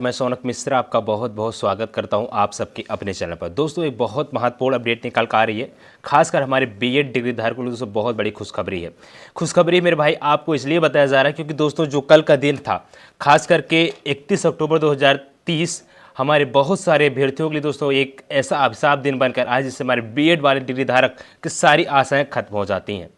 मैं सौनक मिश्रा आपका बहुत बहुत स्वागत करता हूं आप सबके अपने चैनल पर। दोस्तों एक बहुत महत्वपूर्ण अपडेट निकल कर आ रही है, खासकर हमारे बीएड डिग्री धारकों के लिए दोस्तों बहुत बड़ी खुशखबरी है। खुशखबरी मेरे भाई आपको इसलिए बताया जा रहा है क्योंकि दोस्तों जो कल का दिन था, खास करके 31 अक्टूबर 2030 हमारे बहुत सारे अभ्यर्थियों के लिए दोस्तों एक ऐसा अभिशाप दिन बनकर आज जिससे हमारे बीएड वाले डिग्री धारक की सारी आशाएँ खत्म हो जाती हैं।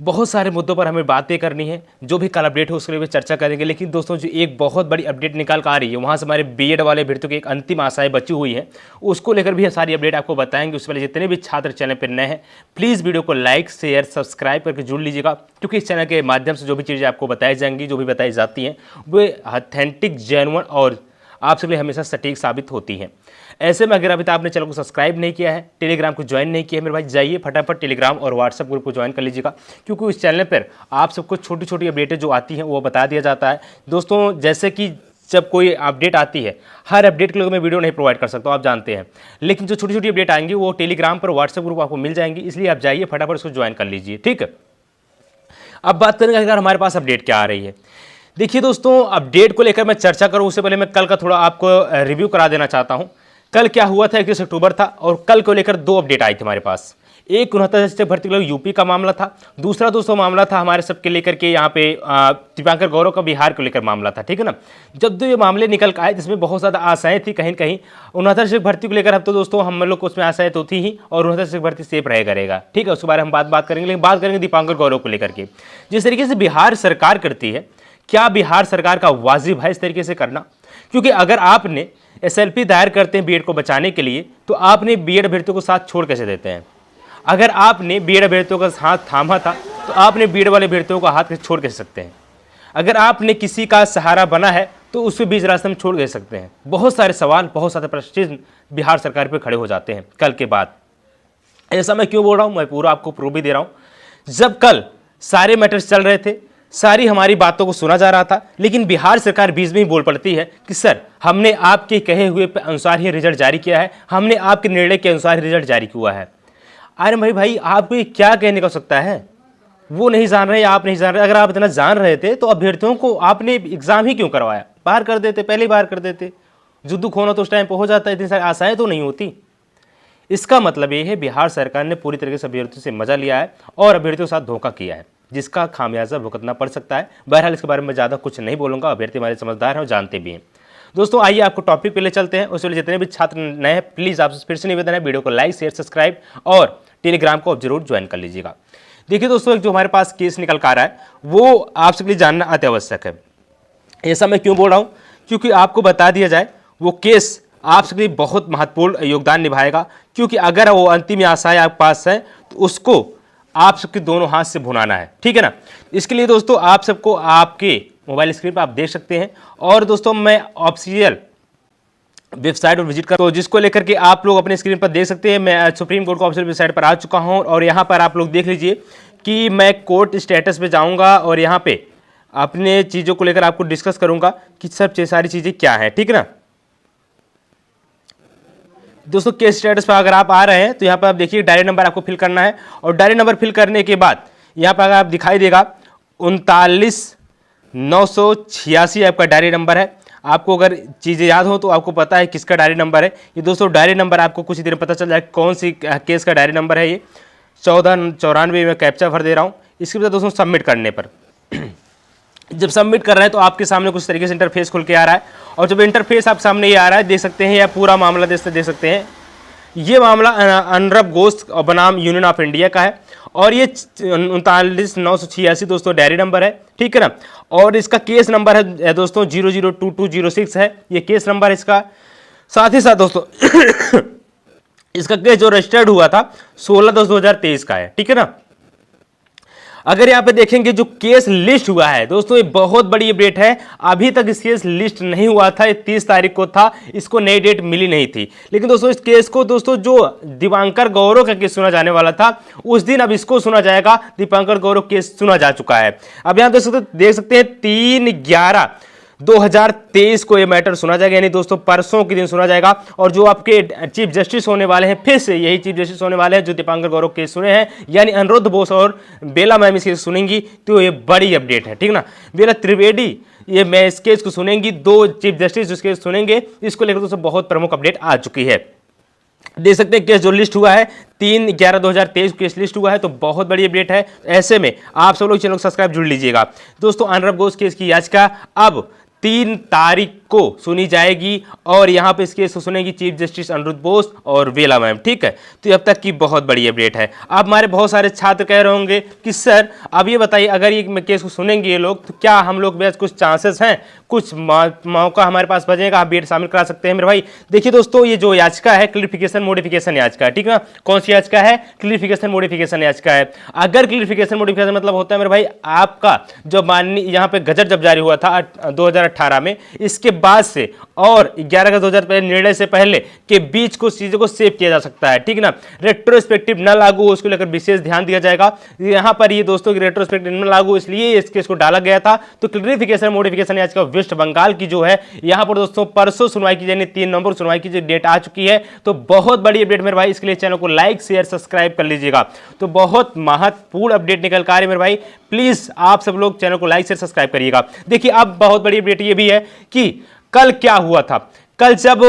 बहुत सारे मुद्दों पर हमें बातें करनी है, जो भी कल अपडेट हो उसके लिए चर्चा करेंगे। लेकिन दोस्तों जो एक बहुत बड़ी अपडेट निकाल कर आ रही है, वहाँ से हमारे बीएड वाले अभ्यर्थियों की एक अंतिम आशाएं बची हुई हैं, उसको लेकर भी सारी अपडेट आपको बताएंगे। उससे पहले जितने भी छात्र चैनल पर नए हैं प्लीज़ वीडियो को लाइक शेयर सब्सक्राइब करके जुड़ लीजिएगा, क्योंकि इस चैनल के माध्यम से जो भी चीज़ें आपको बताई जाएंगी, जो भी बताई जाती हैं, वो ऑथेंटिक जेन्युइन और आप सबके लिए हमेशा सटीक साबित होती हैं। ऐसे में अगर अभी तक आपने चैनल को सब्सक्राइब नहीं किया है, टेलीग्राम को ज्वाइन नहीं किया है, मेरे भाई जाइए फटाफट टेलीग्राम और व्हाट्सएप ग्रुप को ज्वाइन कर लीजिएगा, क्योंकि इस चैनल पर आप सबको छोटी छोटी अपडेटें जो आती हैं वो बता दिया जाता है। दोस्तों जैसे कि जब कोई अपडेट आती है, हर अपडेट के लिए मैं वीडियो नहीं प्रोवाइड कर सकता, आप जानते हैं, लेकिन जो छोटी छोटी अपडेट आएंगी वो टेलीग्राम पर व्हाट्सएप ग्रुप आपको मिल जाएंगी, इसलिए आप जाइए फटाफट उसको ज्वाइन कर लीजिए, ठीक है। अब बात करेंगे अगर हमारे पास अपडेट क्या आ रही है। देखिए दोस्तों, अपडेट को लेकर मैं चर्चा करूं उससे पहले मैं कल का थोड़ा आपको रिव्यू करा देना चाहता हूं। कल क्या हुआ था, 31 अक्टूबर था और कल को लेकर दो अपडेट आई थी हमारे पास। एक 69 शिक्षक भर्ती के लिए यूपी का मामला था, दूसरा दोस्तों मामला था हमारे सबके लेकर के यहाँ पे दीपांकर गौरव का बिहार को लेकर मामला था, ठीक है ना। जब दो ये मामले निकल के आए जिसमें बहुत ज़्यादा आशाएं थी, कहीं कहीं 69 शिक्षक भर्ती को लेकर अब तो दोस्तों हम लोग को उसमें आशाएं तो थी ही, और 69 शिक्षक भर्ती सेफ रहे करेगा, ठीक है। उसके बारे में हम बात करेंगे, लेकिन बात करेंगे दीपांकर गौरव को लेकर के। जिस तरीके से बिहार सरकार करती है, क्या बिहार सरकार का वाजिब है इस तरीके से करना? क्योंकि अगर आपने एसएलपी दायर करते हैं बीएड को बचाने के लिए, तो आपने बीएड अभ्यर्थियों को साथ छोड़ कैसे देते हैं? अगर आपने बीएड अभ्यर्थियों का हाथ थामा था, तो आपने बीएड वाले अभ्यर्थियों का हाथ कैसे छोड़ कैसे सकते हैं? अगर आपने किसी का सहारा बना है, तो उसको बीच रास्ते में छोड़ कैसे सकते हैं? बहुत सारे सवाल, बहुत सारे प्रश्न बिहार सरकार पर खड़े हो जाते हैं कल के बाद। ऐसा मैं क्यों बोल रहा हूँ, मैं पूरा आपको प्रूफ भी दे रहा हूँ। जब कल सारे मैटर्स चल रहे थे, सारी हमारी बातों को सुना जा रहा था, लेकिन बिहार सरकार बीच में ही बोल पड़ती है कि सर हमने आपके कहे हुए अनुसार ही रिजल्ट जारी किया है, हमने आपके निर्णय के अनुसार ही रिजल्ट जारी किया है। अरे भाई आपको ये क्या कहने का सकता है? वो नहीं जान रहे, आप नहीं जान रहे। अगर आप इतना जान रहे थे तो अभ्यर्थियों को आपने एग्जाम ही क्यों करवाया? बाहर कर देते, पहले ही बाहर कर देते। जो दुख होना तो उस टाइम पर हो जाता है, इतनी सारी आशाएं तो नहीं होती। इसका मतलब ये है बिहार सरकार ने पूरी तरीके से अभ्यर्थियों से मजा लिया है और अभ्यर्थियों के साथ धोखा किया है, जिसका खामियाजा भुगतना पड़ सकता है। बहरहाल इसके बारे में ज़्यादा कुछ नहीं बोलूँगा, अभ्यर्थी हमारे समझदार हैं और जानते भी हैं। दोस्तों आइए आपको टॉपिक पे ले चलते हैं। उसके लिए जितने भी छात्र नए हैं प्लीज़ आपसे फिर से निवेदन है, वीडियो को लाइक शेयर सब्सक्राइब और टेलीग्राम को आप जरूर ज्वाइन कर लीजिएगा। देखिए दोस्तों, एक जो हमारे पास केस निकल कर आ रहा है वो आप सबके लिए जानना अति आवश्यक है। ऐसा मैं क्यों बोल रहा हूँ? क्योंकि आपको बता दिया जाए, वो केस आप सबके लिए बहुत महत्वपूर्ण योगदान निभाएगा, क्योंकि अगर वो अंतिम आशाएं आपके पास है तो उसको आप सबके दोनों हाथ से भुनाना है, ठीक है ना। इसके लिए दोस्तों आप सबको आपके मोबाइल स्क्रीन पर आप देख सकते हैं, और दोस्तों मैं ऑफिशियल वेबसाइट पर विजिट कर, तो जिसको लेकर के आप लोग अपने स्क्रीन पर देख सकते हैं। मैं सुप्रीम कोर्ट का ऑफिशियल वेबसाइट पर आ चुका हूं, और यहाँ पर आप लोग देख लीजिए कि मैं कोर्ट स्टेटस पे जाऊँगा और यहाँ पे अपने चीज़ों को लेकर आपको डिस्कस करूँगा कि सब सारी चीज़ें क्या हैं, ठीक है ना। दोस्तों केस स्टेटस पर अगर आप आ रहे हैं तो यहाँ पर आप देखिए डायरी नंबर आपको फिल करना है, और डायरी नंबर फिल करने के बाद यहाँ पर अगर आप दिखाई देगा 39,986 आपका डायरी नंबर है। आपको अगर चीज़ें याद हो तो आपको पता है किसका डायरी नंबर है ये। दोस्तों डायरी नंबर आपको कुछ ही देर में पता चल जाएगा कौन सी केस का डायरी नंबर है ये। 1494 में कैप्चा भर दे रहा हूँ। इसके बाद दोस्तों सबमिट करने पर जब सबमिट कर रहे हैं तो आपके सामने कुछ तरीके से इंटरफेस खुल के आ रहा है, और जब इंटरफेस आप सामने ये आ रहा है देख सकते हैं, या पूरा मामला देख सकते हैं। ये मामला अनरब गोश्त बनाम यूनियन ऑफ इंडिया का है, और ये 39,986 दोस्तों डायरी नंबर है, ठीक है ना। और इसका केस नंबर है दोस्तों 002206 है, ये केस नंबर इसका। साथ ही साथ दोस्तों इसका केस जो रजिस्टर्ड हुआ था 16/10/2023 का है, ठीक है ना। अगर यहाँ पे देखेंगे जो केस लिस्ट हुआ है दोस्तों, ये बहुत बड़ी अपडेट है। अभी तक इस केस लिस्ट नहीं हुआ था, ये 30 तारीख को था, इसको नई डेट मिली नहीं थी। लेकिन दोस्तों इस केस को दोस्तों जो दीपांकर गौरव का केस सुना जाने वाला था उस दिन अब इसको सुना जाएगा। दीपांकर गौरव केस सुना जा चुका है। अब यहाँ देख सकते हैं 3/11/2023 को ये मैटर सुना जाएगा, यानी दोस्तों परसों के दिन सुना जाएगा। और जो आपके चीफ जस्टिस होने वाले हैं, फिर से यही चीफ जस्टिस होने वाले हैं जो दीपांकर गौरव केस सुने हैं, यानी अनिरुद्ध बोस और बेला मैम इस केस सुनेंगी। तो ये बड़ी अपडेट है, ठीक ना। बेला त्रिवेदी ये मैं इस केस को सुनेंगी, 2 चीफ जस्टिस जिस केस सुनेंगे, इसको लेकर दोस्तों बहुत प्रमुख अपडेट आ चुकी है। देख सकते हैं केस जो लिस्ट हुआ है 3/11/2023 केस लिस्ट हुआ है, तो बहुत बड़ी अपडेट है। ऐसे में आप सब लोग चैनल को सब्सक्राइब जुड़ लीजिएगा। दोस्तों अनिरुद्ध बोस केस की याचिका अब 3 तारीख को सुनी जाएगी और यहां पे इस केस को सुनेगी चीफ जस्टिस अनिरुद्ध बोस और वेला मैम, ठीक है। तो अब तक की बहुत बड़ी अपडेट है। अब हमारे बहुत सारे छात्र कह रहे होंगे कि सर अब ये बताइए, अगर ये केस को सुनेंगे ये लोग, तो क्या हम लोग में कुछ चांसेस हैं, कुछ मौका हमारे पास बचेगा, आप बीएड शामिल करा सकते हैं मेरे भाई। देखिए दोस्तों, ये जो याचिका है क्लियरिफिकेशन मोडिफिकेशन याचिका है, ठीक है। कौन सी याचिका है? क्लियरिफिकेशन मोडिफिकेशन याचिका है। अगर क्लियरिफिकेशन मोडिफिकेशन मतलब होता है मेरे भाई, आपका जो माननीय यहाँ पे गजट जब जारी हुआ था 2018 में, इसके बाद से और 11 अगस्त 2000 निर्णय से पहले के बीच कुछ चीजों को सेव किया जा सकता है, ठीक ना। रेट्रोस्पेक्टिव न लागू हो, उसको लेकर विशेष ध्यान दिया जाएगा। यहाँ पर ये दोस्तों की रेट्रोस्पेक्टिव न लागू, इसलिए इस केस को डाला गया था। तो क्लियरिफिकेशन मोडिफिकेशन याचिका वेस्ट बंगाल की जो है, यहाँ पर दोस्तों परसों सुनवाई की जाएगी, 3 नवंबर सुनवाई की जो डेट आ चुकी है। तो बहुत बड़ी अपडेट मेरे भाई, इसके लिए चैनल को लाइक शेयर सब्सक्राइब कर लीजिएगा। तो बहुत महत्वपूर्ण अपडेट निकल कर आ रही है मेरे भाई, प्लीज आप सब लोग चैनल को लाइक शेयर सब्सक्राइब करिएगा। देखिए अब बहुत बड़ी अपडेट ये भी है कि कल क्या हुआ था। कल जब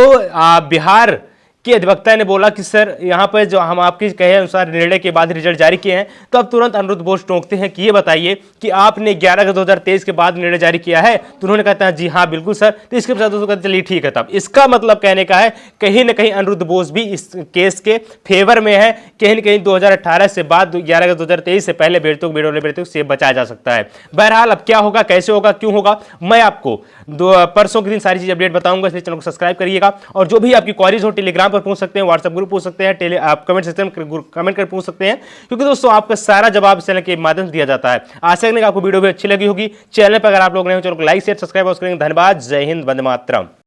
बिहार के अधिवक्ता ने बोला कि सर यहाँ पर जो हम आपके कहे अनुसार निर्णय के बाद रिजल्ट जारी किए हैं, तो अब तुरंत अनिरुद्ध बोस टोकते हैं कि ये बताइए कि आपने 11 अगस्त 2023 के बाद निर्णय जारी किया है। तो उन्होंने कहता है जी हाँ बिल्कुल सर। तो इसके साथ दोस्तों कहते चलिए ठीक है। तब इसका मतलब कहने का है कहीं ना कहीं अनिरुद्ध बोस भी इस केस के फेवर में है। कहीं ना कहीं 2018 से बाद 11 अगस्त 2023 से पहले बेड़तुक से बचाया जा सकता है। बहरहाल अब क्या होगा, कैसे होगा, क्यों होगा, मैं आपको परसों के दिन सारी चीज अपडेट बताऊंगा, इसलिए चैनल को सब्सक्राइब करिएगा। और जो भी आपकी क्वारीज हो टेलीग्राम पर पूछ सकते हैं, व्हाट्सएप ग्रुप पूछ सकते हैं, आप कमेंट सेक्शन में कमेंट कर पूछ सकते हैं, क्योंकि दोस्तों आपका सारा जवाब इस चैनल के माध्यम से दिया जाता है। आशा करने आपको वीडियो भी अच्छी लगी होगी। चैनल पर अगर आप लोग नए हो, चैनल को लाइक शेयर सब्सक्राइब करेंगे। धन्यवाद। जय हिंद, वंदे मातरम।